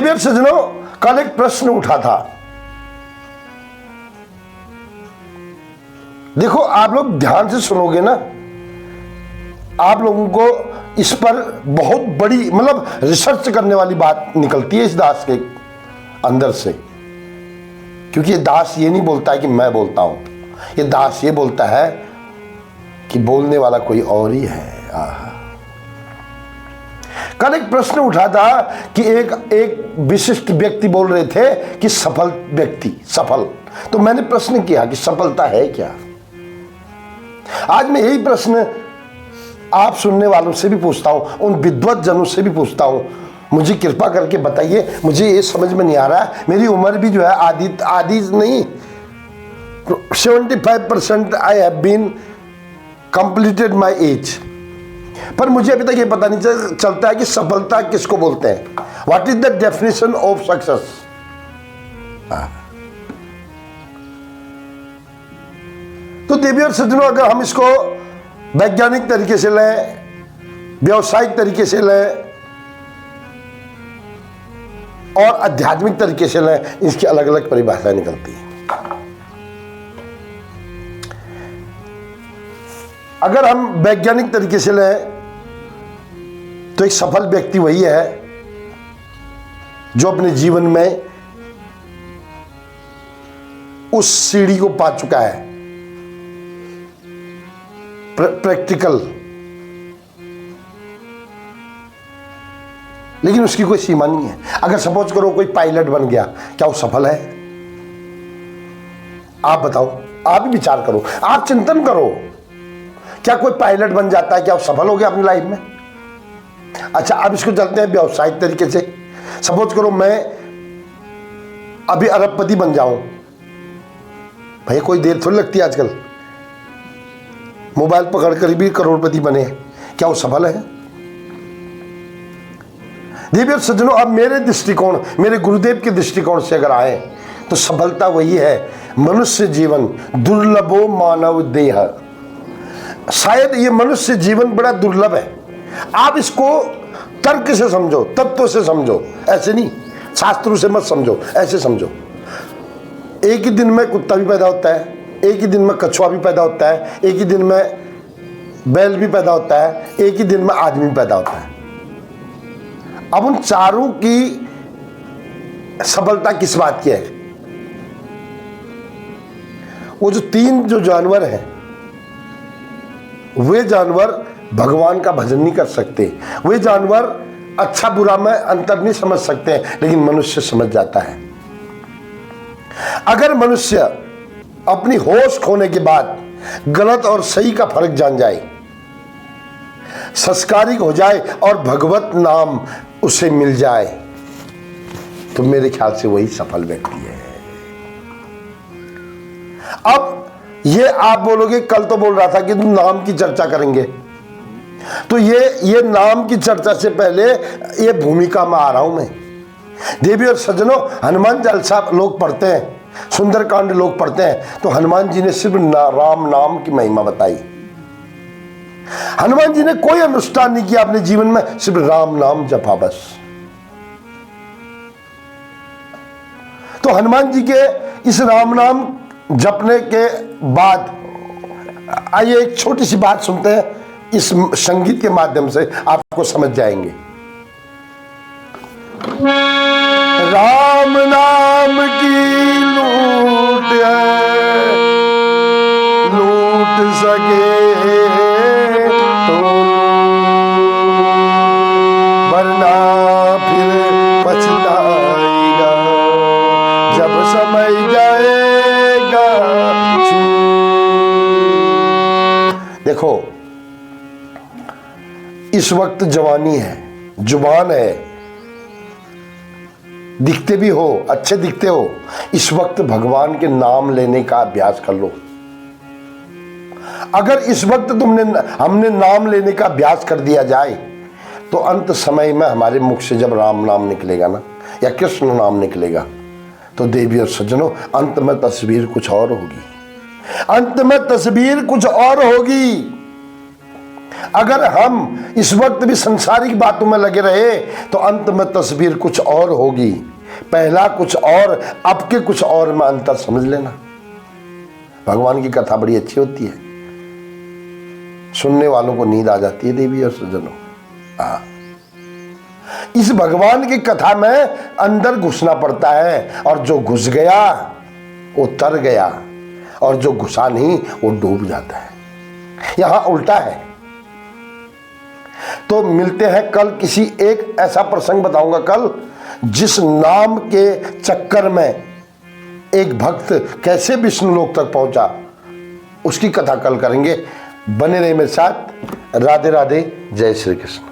देवी और सज्जनों, कल एक प्रश्न उठा था। देखो, आप लोग ध्यान से सुनोगे ना, आप लोगों को इस पर बहुत बड़ी मतलब रिसर्च करने वाली बात निकलती है इस दास के अंदर से। क्योंकि ये दास ये नहीं बोलता है कि मैं बोलता हूं, ये दास ये बोलता है कि बोलने वाला कोई और ही है। कल एक प्रश्न उठा था कि एक विशिष्ट व्यक्ति बोल रहे थे कि सफल व्यक्ति सफल, तो मैंने प्रश्न किया कि सफलता है क्या। आज मैं यही प्रश्न आप सुनने वालों से भी पूछता हूं, उन विद्वत जनों से भी पूछता हूं, मुझे कृपा करके बताइए। मुझे ये समझ में नहीं आ रहा है, मेरी उम्र भी जो है आधी नहीं, 75% I have been completed my age, पर मुझे अभी तक ये पता नहीं चलता है कि सफलता किसको बोलते हैं। What is the definition of success. तो देवी और सज्जनों, अगर हम इसको वैज्ञानिक तरीके से लें, व्यावसायिक तरीके से लें और आध्यात्मिक तरीके से लें, इसकी अलग अलग परिभाषा निकलती है। अगर हम वैज्ञानिक तरीके से लें तो एक सफल व्यक्ति वही है जो अपने जीवन में उस सीढ़ी को पा चुका है, प्रैक्टिकल, लेकिन उसकी कोई सीमा नहीं है। अगर सपोज करो कोई पायलट बन गया, क्या वो सफल है? आप बताओ, आप ही विचार करो, आप चिंतन करो, क्या कोई पायलट बन जाता है, क्या वो सफल हो गया अपनी लाइफ में? अच्छा, अब इसको चलते हैं व्यावसायिक तरीके से। सपोज करो मैं अभी अरबपति बन जाऊं, भैया कोई देर थोड़ी लगती है, आजकल मोबाइल पकड़कर भी करोड़पति बने, क्या वो सफल है? देवी और सज्जनों, अब मेरे दृष्टिकोण, मेरे गुरुदेव के दृष्टिकोण से अगर आए तो सफलता वही है, मनुष्य जीवन दुर्लभो मानव देह। शायद ये मनुष्य जीवन बड़ा दुर्लभ है। आप इसको तर्क से समझो, तत्व से समझो, ऐसे नहीं शास्त्रों से मत समझो, ऐसे समझो। एक ही दिन में कुत्ता भी पैदा होता है, एक ही दिन में कछुआ भी पैदा होता है, एक ही दिन में बैल भी पैदा होता है, एक ही दिन में आदमी भी पैदा होता है। अब उन चारों की सफलता किस बात की है? वो जो तीन जानवर हैं, वे जानवर भगवान का भजन नहीं कर सकते, वे जानवर अच्छा बुरा में अंतर नहीं समझ सकते, लेकिन मनुष्य समझ जाता है। अगर मनुष्य अपनी होश खोने के बाद गलत और सही का फर्क जान जाए, संस्कारिक हो जाए और भगवत नाम उसे मिल जाए, तो मेरे ख्याल से वही सफल व्यक्ति है। अब ये आप बोलोगे, कल तो बोल रहा था कि तुम नाम की चर्चा करेंगे, तो ये नाम की चर्चा से पहले ये भूमिका में आ रहा हूं मैं। देवी और सज्जनों, हनुमान चालीसा लोग पढ़ते हैं, सुंदरकांड लोग पढ़ते हैं, तो हनुमान जी ने सिर्फ राम नाम की महिमा बताई। हनुमान जी ने कोई अनुष्ठान नहीं किया अपने जीवन में, सिर्फ राम नाम जपा बस। तो हनुमान जी के इस राम नाम जपने के बाद आइए एक छोटी सी बात सुनते हैं, इस संगीत के माध्यम से आपको समझ जाएंगे। राम नाम की लूट है, लूट सके तो वरना फिर पछताएगा जब समय जाएगा। देखो, इस वक्त जवानी है, जुबान है, दिखते भी हो, अच्छे दिखते हो, इस वक्त भगवान के नाम लेने का अभ्यास कर लो। अगर इस वक्त हमने नाम लेने का अभ्यास कर दिया जाए, तो अंत समय में हमारे मुख से जब राम नाम निकलेगा ना, या कृष्ण नाम निकलेगा, तो देवी और सज्जनों, अंत में तस्वीर कुछ और होगी। अंत में तस्वीर कुछ और होगी। अगर हम इस वक्त भी संसारिक बातों में लगे रहे तो अंत में तस्वीर कुछ और होगी। पहला कुछ और, अब के कुछ और में अंतर समझ लेना। भगवान की कथा बड़ी अच्छी होती है, सुनने वालों को नींद आ जाती है देवी और सज्जनों। हाँ, इस भगवान की कथा में अंदर घुसना पड़ता है, और जो घुस गया वो तर गया, और जो घुसा नहीं वो डूब जाता है। यहां उल्टा है। तो मिलते हैं कल, किसी एक ऐसा प्रसंग बताऊंगा कल, जिस नाम के चक्कर में एक भक्त कैसे विष्णु लोक तक पहुंचा, उसकी कथा कल करेंगे। बने रहे मेरे साथ। राधे राधे, जय श्री कृष्ण।